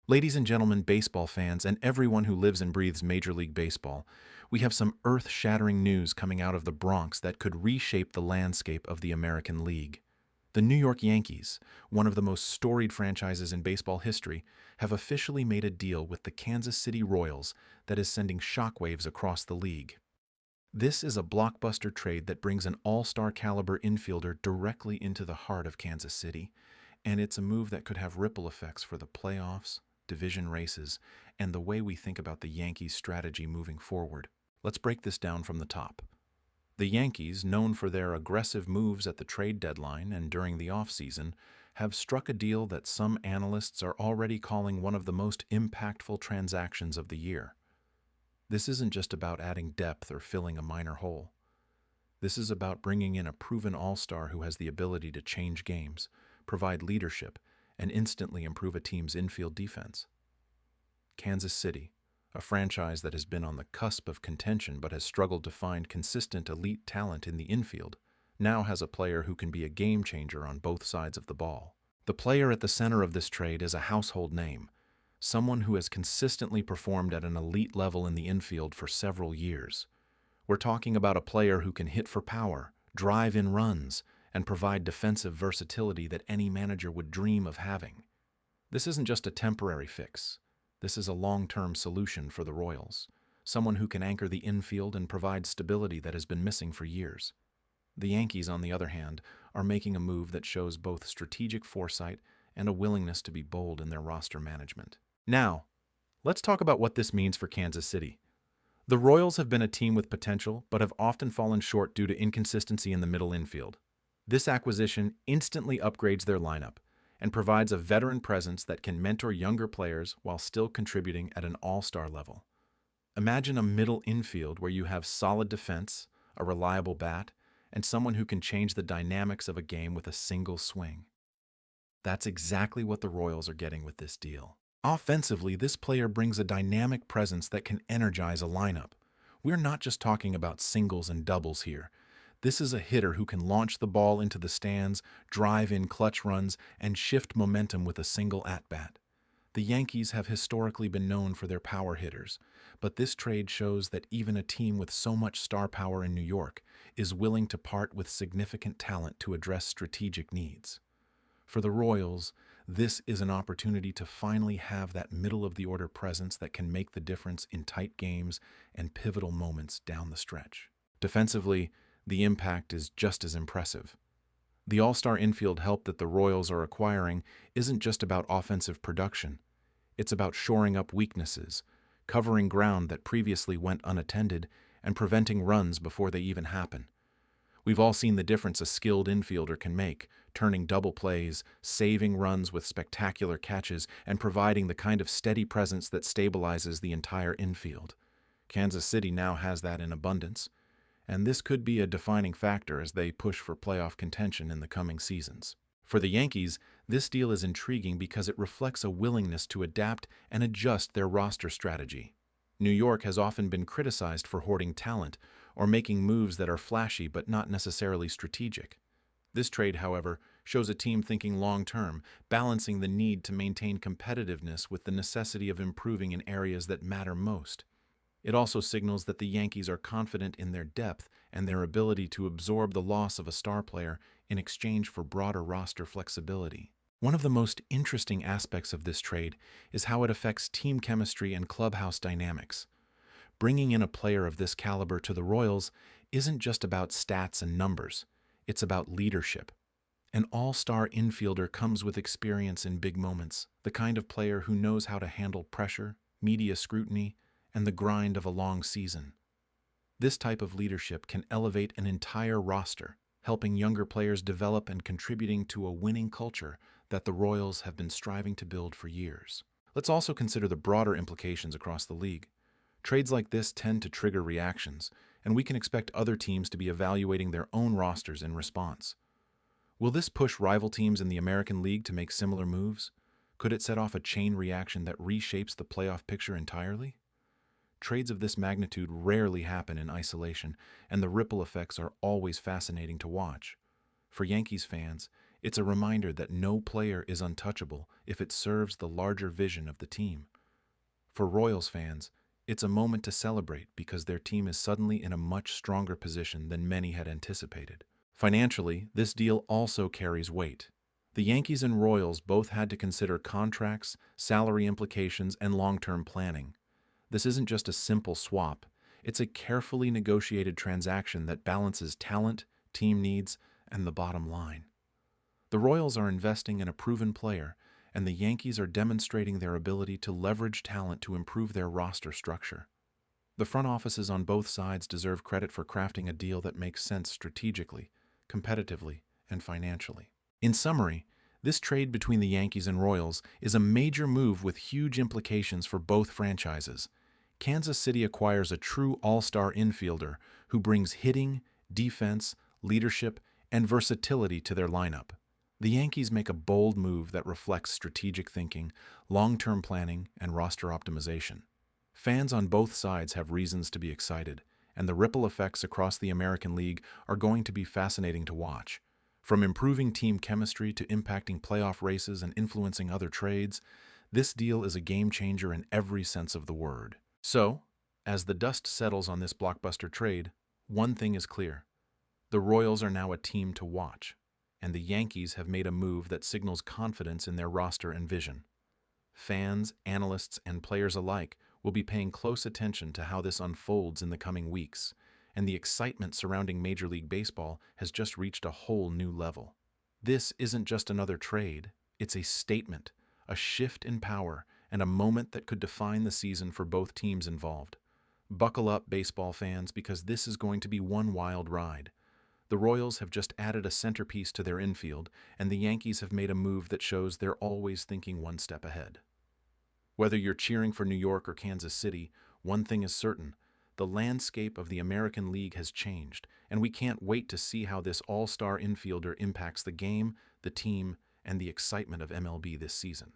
Ladies and gentlemen, baseball fans, and everyone who lives and breathes Major League Baseball, we have some earth-shattering news coming out of the Bronx that could reshape the landscape of the American League. The New York Yankees, one of the most storied franchises in baseball history, have officially made a deal with the Kansas City Royals that is sending shockwaves across the league. This is a blockbuster trade that brings an all-star caliber infielder directly into the heart of Kansas City, and it's a move that could have ripple effects for the playoffs, division races, and the way we think about the Yankees' strategy moving forward. Let's break this down from the top. The Yankees, known for their aggressive moves at the trade deadline and during the offseason, have struck a deal that some analysts are already calling one of the most impactful transactions of the year. This isn't just about adding depth or filling a minor hole. This is about bringing in a proven all-star who has the ability to change games, provide leadership, and instantly improve a team's infield defense. Kansas City, a franchise that has been on the cusp of contention but has struggled to find consistent elite talent in the infield, now has a player who can be a game changer on both sides of the ball. The player at the center of this trade is a household name, someone who has consistently performed at an elite level in the infield for several years. We're talking about a player who can hit for power, drive in runs, and provide defensive versatility that any manager would dream of having. This isn't just a temporary fix. This is a long-term solution for the Royals, someone who can anchor the infield and provide stability that has been missing for years. The Yankees, on the other hand, are making a move that shows both strategic foresight and a willingness to be bold in their roster management. Now, let's talk about what this means for Kansas City. The Royals have been a team with potential, but have often fallen short due to inconsistency in the middle infield. This acquisition instantly upgrades their lineup and provides a veteran presence that can mentor younger players while still contributing at an all-star level. Imagine a middle infield where you have solid defense, a reliable bat, and someone who can change the dynamics of a game with a single swing. That's exactly what the Royals are getting with this deal. Offensively, this player brings a dynamic presence that can energize a lineup. We're not just talking about singles and doubles here. This is a hitter who can launch the ball into the stands, drive in clutch runs, and shift momentum with a single at-bat. The Yankees have historically been known for their power hitters, but this trade shows that even a team with so much star power in New York is willing to part with significant talent to address strategic needs. For the Royals, this is an opportunity to finally have that middle-of-the-order presence that can make the difference in tight games and pivotal moments down the stretch. Defensively, the impact is just as impressive. The all-star infield help that the Royals are acquiring isn't just about offensive production. It's about shoring up weaknesses, covering ground that previously went unattended, and preventing runs before they even happen. We've all seen the difference a skilled infielder can make, turning double plays, saving runs with spectacular catches, and providing the kind of steady presence that stabilizes the entire infield. Kansas City now has that in abundance, and this could be a defining factor as they push for playoff contention in the coming seasons. For the Yankees, this deal is intriguing because it reflects a willingness to adapt and adjust their roster strategy. New York has often been criticized for hoarding talent or making moves that are flashy but not necessarily strategic. This trade, however, shows a team thinking long-term, balancing the need to maintain competitiveness with the necessity of improving in areas that matter most. It also signals that the Yankees are confident in their depth and their ability to absorb the loss of a star player in exchange for broader roster flexibility. One of the most interesting aspects of this trade is how it affects team chemistry and clubhouse dynamics. Bringing in a player of this caliber to the Royals isn't just about stats and numbers. It's about leadership. An all-star infielder comes with experience in big moments, the kind of player who knows how to handle pressure, media scrutiny, and the grind of a long season. This type of leadership can elevate an entire roster, helping younger players develop and contributing to a winning culture that the Royals have been striving to build for years. Let's also consider the broader implications across the league. Trades like this tend to trigger reactions, and we can expect other teams to be evaluating their own rosters in response. Will this push rival teams in the American League to make similar moves? Could it set off a chain reaction that reshapes the playoff picture entirely? Trades of this magnitude rarely happen in isolation, and the ripple effects are always fascinating to watch. For Yankees fans, It's a reminder that no player is untouchable if it serves the larger vision of the team. For Royals fans, it's a moment to celebrate because their team is suddenly in a much stronger position than many had anticipated. Financially, this deal also carries weight. The Yankees and Royals both had to consider contracts, salary implications, and long-term planning. This isn't just a simple swap, it's a carefully negotiated transaction that balances talent, team needs, and the bottom line. The Royals are investing in a proven player, and the Yankees are demonstrating their ability to leverage talent to improve their roster structure. The front offices on both sides deserve credit for crafting a deal that makes sense strategically, competitively, and financially. In summary, this trade between the Yankees and Royals is a major move with huge implications for both franchises. Kansas City acquires a true all-star infielder who brings hitting, defense, leadership, and versatility to their lineup. The Yankees make a bold move that reflects strategic thinking, long-term planning, and roster optimization. Fans on both sides have reasons to be excited, and the ripple effects across the American League are going to be fascinating to watch. From improving team chemistry to impacting playoff races and influencing other trades, this deal is a game-changer in every sense of the word. So, as the dust settles on this blockbuster trade, one thing is clear. The Royals are now a team to watch, and the Yankees have made a move that signals confidence in their roster and vision. Fans, analysts, and players alike will be paying close attention to how this unfolds in the coming weeks, and the excitement surrounding Major League Baseball has just reached a whole new level. This isn't just another trade, it's a statement, a shift in power, and a moment that could define the season for both teams involved. Buckle up, baseball fans, because this is going to be one wild ride. The Royals have just added a centerpiece to their infield, and the Yankees have made a move that shows they're always thinking one step ahead. Whether you're cheering for New York or Kansas City, one thing is certain: the landscape of the American League has changed, and we can't wait to see how this all-star infielder impacts the game, the team, and the excitement of MLB this season.